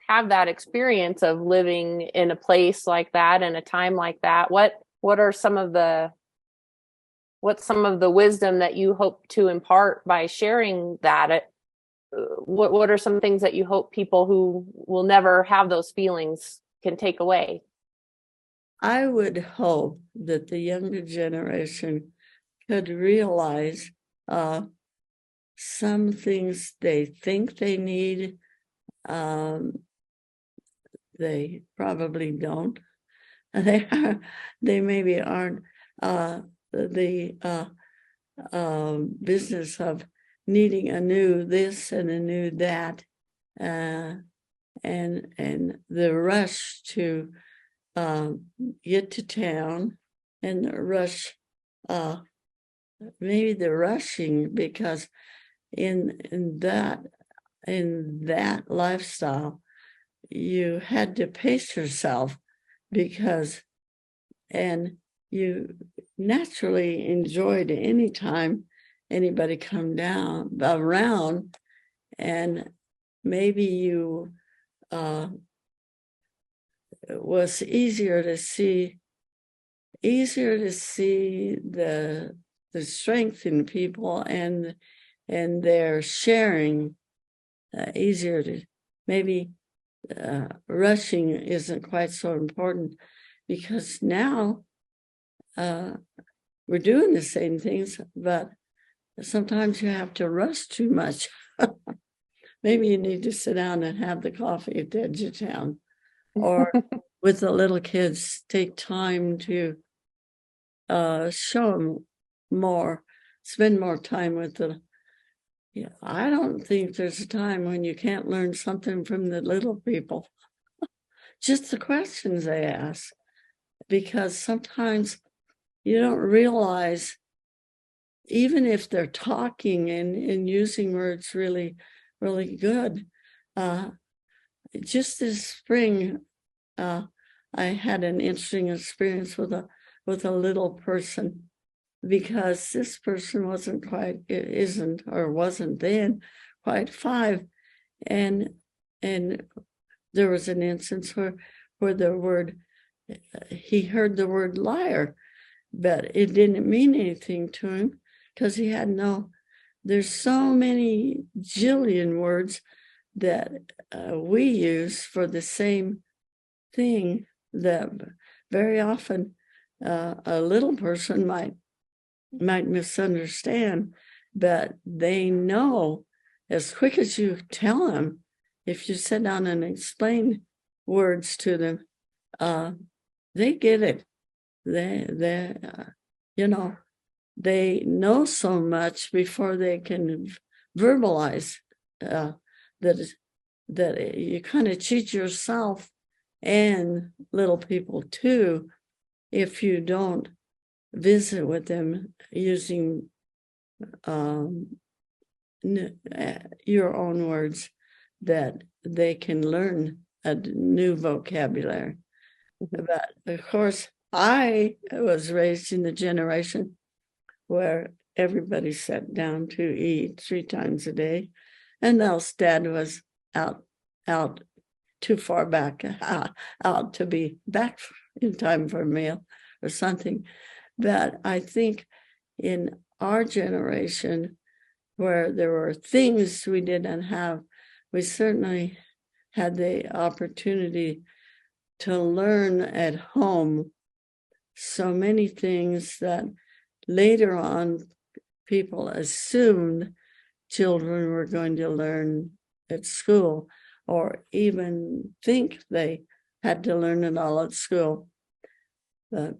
have that experience of living in a place like that in a time like that, what's some of the wisdom that you hope to impart by sharing that? What are some things that you hope people who will never have those feelings can take away? I would hope that the younger generation could realize some things they think they need. They probably don't. They maybe aren't the business of needing a new this and a new that, and the rush to get to town, and the rush, maybe the rushing, because in that lifestyle, you had to pace yourself and you naturally enjoyed any time anybody come down around, and maybe you it was easier to see the strength in people and their sharing, easier to maybe rushing isn't quite so important, because now we're doing the same things, but sometimes you have to rush too much. Maybe you need to sit down and have the coffee at the edge of town, or with the little kids, take time to show them more, spend more time with them. Yeah, I don't think there's a time when you can't learn something from the little people. Just the questions they ask, because sometimes you don't realize even if they're talking and using words really, really good. Just this spring, I had an interesting experience with a little person, because this person wasn't then quite 5, and there was an instance where he heard the word liar, but it didn't mean anything to him, because there's so many jillion words that we use for the same thing, that very often a little person might misunderstand, but they know as quick as you tell them. If you sit down and explain words to them, they get it. They know so much before they can verbalize that you kind of cheat yourself and little people too if you don't visit with them using your own words, that they can learn a new vocabulary. But of course, I was raised in the generation where everybody sat down to eat 3 times a day, and else Dad was out too far back, out to be back in time for a meal or something. But I think in our generation, where there were things we didn't have, we certainly had the opportunity to learn at home so many things that later on people assumed children were going to learn at school, or even think they had to learn it all at school. But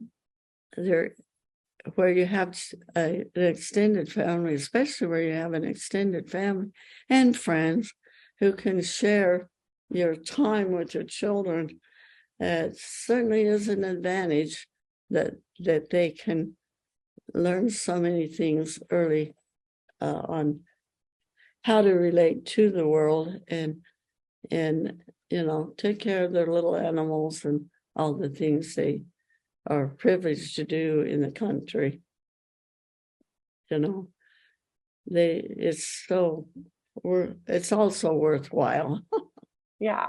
where you have an extended family, especially where you have an extended family and friends who can share your time with your children, it certainly is an advantage that they can learn so many things early on how to relate to the world, and take care of their little animals and all the things they are privileged to do in the country. It's also worthwhile. Yeah.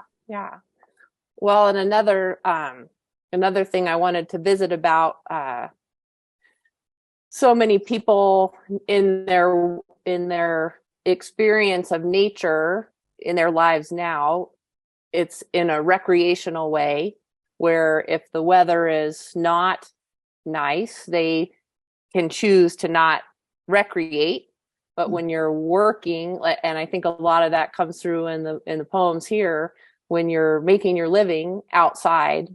Well, and another thing I wanted to visit about, so many people in their experience of nature in their lives now, it's in a recreational way, where if the weather is not nice, they can choose to not recreate. But when you're working, and I think a lot of that comes through in the poems here, when you're making your living outside,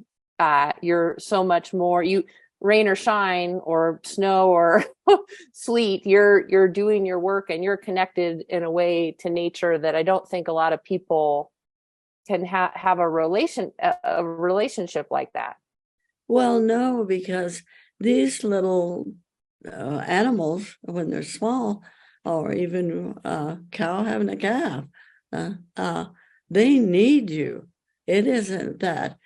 you're so much more, rain or shine or snow or sleet, you're doing your work and you're connected in a way to nature that I don't think a lot of people can have a relationship like that. Well, no, because these little animals, when they're small, or even a cow having a calf, they need you. It isn't that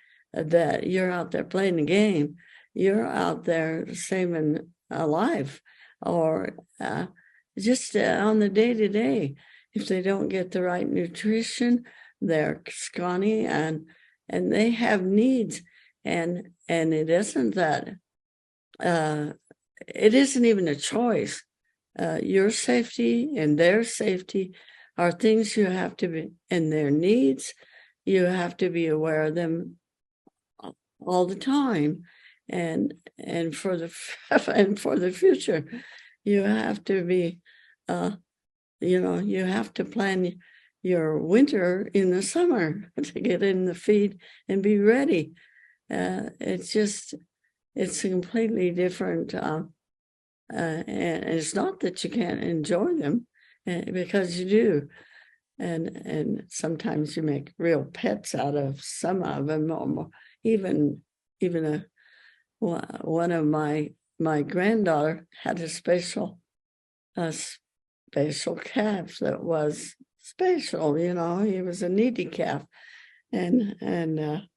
you're out there playing the game. You're out there saving a life, or just on the day-to-day. If they don't get the right nutrition, they're scrawny and they have needs. And it isn't that, it isn't even a choice. Your safety and their safety are things you have to be, and their needs, you have to be aware of them all the time. And for the future, you have to be, you have to plan your winter in the summer to get in the feed and be ready. It's completely different. And it's not that you can't enjoy them, because you do. And sometimes you make real pets out of some of them, or even one of my granddaughter had a special a special calf that was special, you know. He was a needy calf, and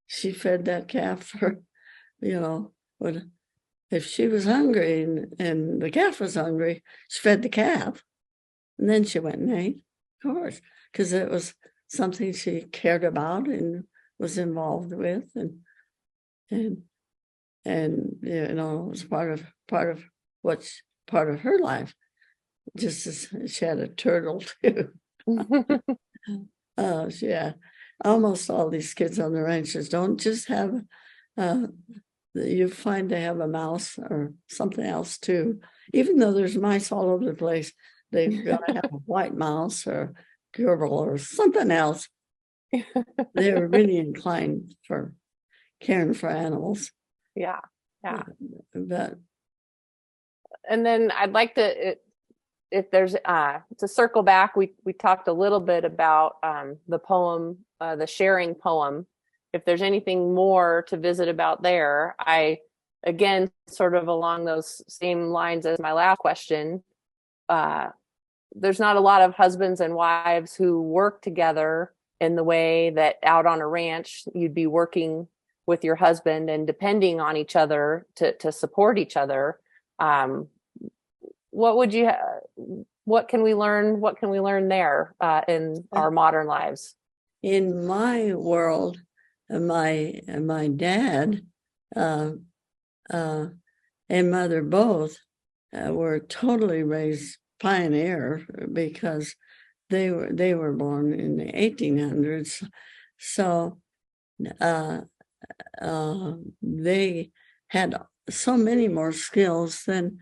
she fed that calf for, you know, if she was hungry and the calf was hungry, she fed the calf, and then she went and ate, of course, because it was something she cared about and was involved with, and you know, it was part of what's part of her life. Just as she had a turtle too. Yeah, almost all these kids on the ranches don't just have. You find they have a mouse or something else too. Even though there's mice all over the place, they've got to have a white mouse or gerbil or something else. They're really inclined for caring for animals. Yeah. But And then I'd like to, if there's to circle back, we talked a little bit about the poem, the sharing poem. If there's anything more to visit about there, I, again, sort of along those same lines as my last question, there's not a lot of husbands and wives who work together in the way that out on a ranch you'd be working with your husband and depending on each other to support each other. What can we learn there in our modern lives? in my world, my dad and mother both were totally raised pioneer, because they were born in the 1800s, so they had so many more skills than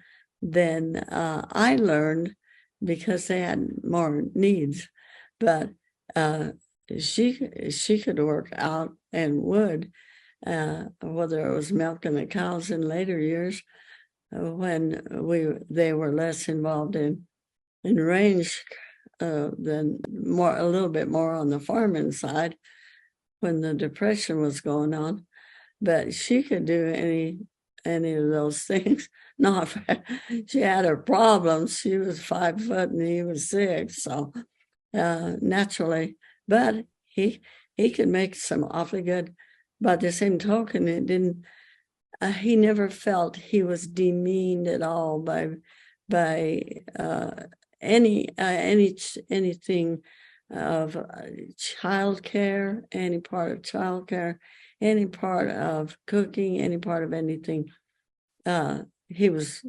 I learned, because they had more needs. But she could work out and would, whether it was milking the cows in later years, when they were less involved in range, than a little bit more on the farming side when the Depression was going on. But she could do any of those things. No, she had her problems. She was 5 foot and he was 6, so naturally. But he could make some awfully good. By the same token, it didn't. He never felt he was demeaned at all by anything of childcare, any part of childcare, any part of cooking, any part of anything. He was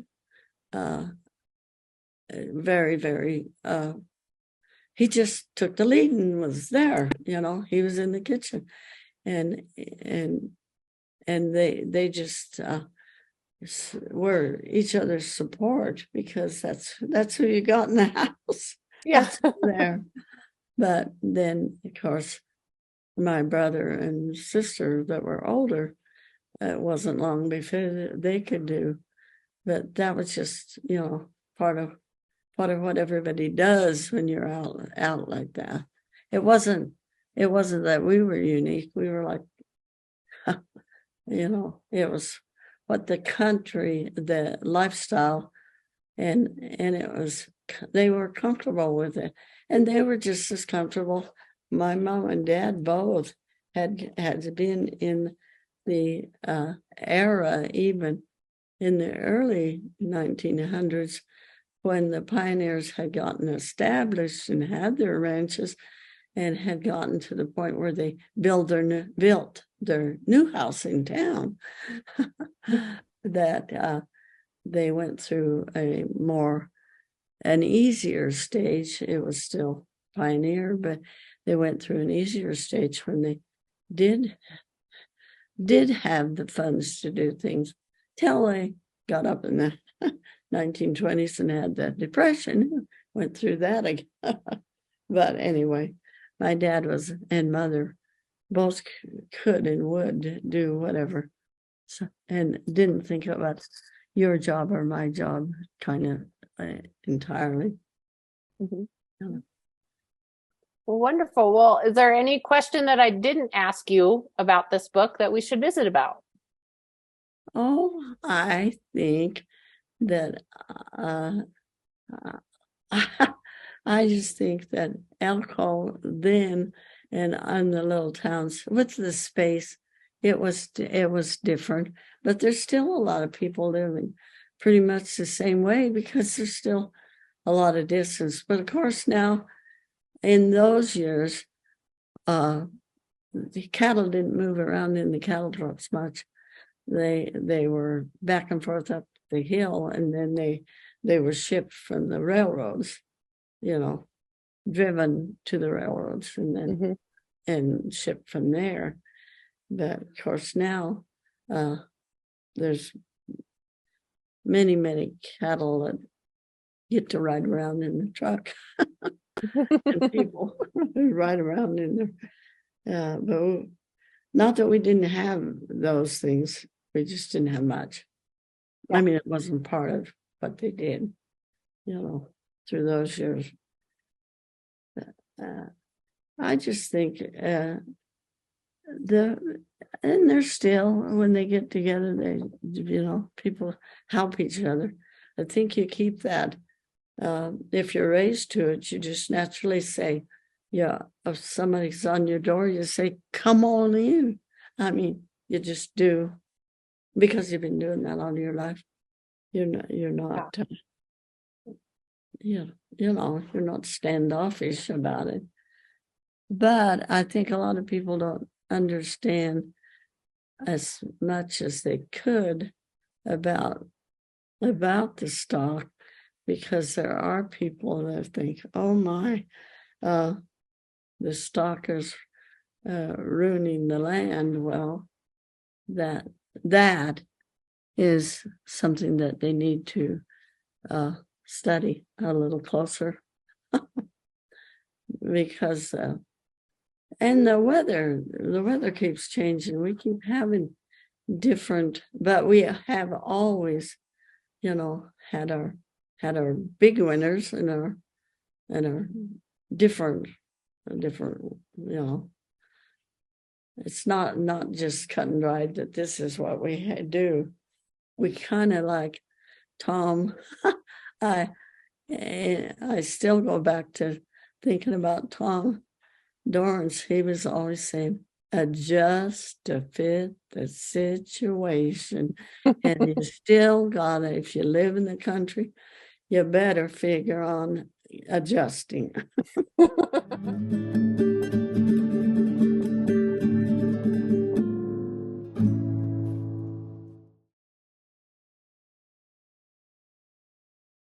very, very. He just took the lead and was there. You know, he was in the kitchen, and they just were each other's support, because that's who you got in the house. Yeah. There. But then, of course, my brother and sister that were older, it wasn't long before they could do. But that was just, you know, part of what everybody does when you're out like that. It wasn't that we were unique. We were like, you know, it was what the country, the lifestyle, and it was, they were comfortable with it, and they were just as comfortable. My mom and dad both had been in the era, even in the early 1900s, when the pioneers had gotten established and had their ranches and had gotten to the point where they built their new house in town, that they went through an easier stage. It was still pioneer, but they went through an easier stage when they did have the funds to do things, till they got up in the 1920s and had the Depression, went through that again. But anyway, my dad and mother both could and would do whatever, so, and didn't think about your job or my job kind of entirely. Mm-hmm. Yeah. Well, wonderful. Well, is there any question that I didn't ask you about this book that we should visit about? Oh, I think that I just think that Elko then and on the little towns with the space, it was different, but there's still a lot of people living pretty much the same way because there's still a lot of distance. But of course now, in those years, the cattle didn't move around in the cattle trucks much. They were back and forth up the hill, and then they were shipped from the railroads, driven to the railroads and then and shipped from there. But of course now there's many cattle that get to ride around in the truck and people ride around in there. But not that we didn't have those things, we just didn't have much. I mean, it wasn't part of what they did, through those years. I just think and they're still, when they get together, they, people help each other. I think you keep that. If you're raised to it, you just naturally say, if somebody's on your door, you say, come on in. I mean, you just do, because you've been doing that all your life. You're not you're not standoffish about it. But I think a lot of people don't understand as much as they could about the stock, because there are people that think, oh my, the stock is ruining the land. Well, that is something that they need to study a little closer. Because and the weather keeps changing. We keep having different, but we have always, had our big winners and our different, it's not just cut and dried that this is what we do. We kind of like Tom. I still go back to thinking about Tom Dorrance. He was always saying, adjust to fit the situation. And you still gotta, if you live in the country, you better figure on adjusting.